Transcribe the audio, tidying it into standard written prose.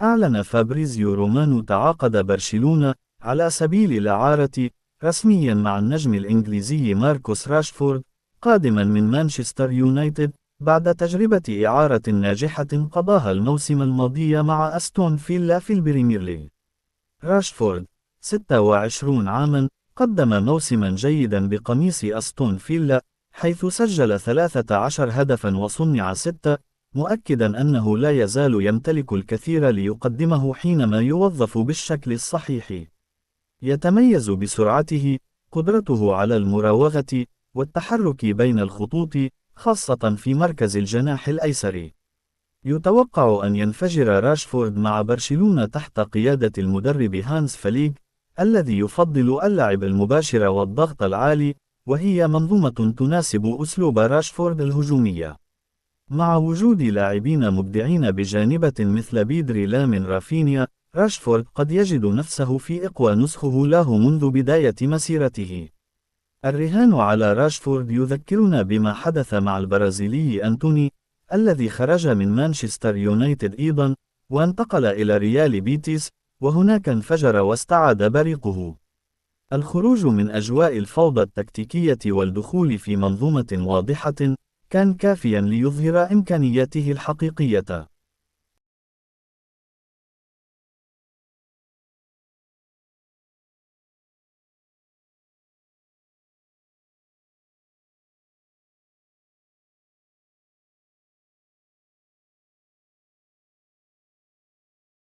أعلن فابريزيو رومانو تعاقد برشلونة على سبيل الإعارة رسميا مع النجم الإنجليزي ماركوس راشفورد قادما من مانشستر يونايتد بعد تجربة إعارة ناجحة قضاها الموسم الماضي مع أستون فيلا في البريمير ليج. راشفورد 26 عاما قدم موسما جيدا بقميص أستون فيلا حيث سجل 13 هدفا وصنع 6 مؤكدا أنه لا يزال يمتلك الكثير ليقدمه حينما يوظف بالشكل الصحيح. يتميز بسرعته، قدرته على المراوغة، والتحرك بين الخطوط، خاصة في مركز الجناح الأيسر. يتوقع أن ينفجر راشفورد مع برشلونة تحت قيادة المدرب هانس فليك، الذي يفضل اللعب المباشر والضغط العالي، وهي منظومة تناسب أسلوب راشفورد الهجومي. مع وجود لاعبين مبدعين بجانبة مثل بيدري لامين رافينيا، راشفورد قد يجد نفسه في أقوى نسخه له منذ بداية مسيرته. الرهان على راشفورد يذكرنا بما حدث مع البرازيلي أنتوني، الذي خرج من مانشستر يونايتد أيضا، وانتقل إلى ريال بيتيس، وهناك انفجر واستعاد بريقه. الخروج من أجواء الفوضى التكتيكية والدخول في منظومة واضحة كان كافيا ليظهر إمكانياته الحقيقية.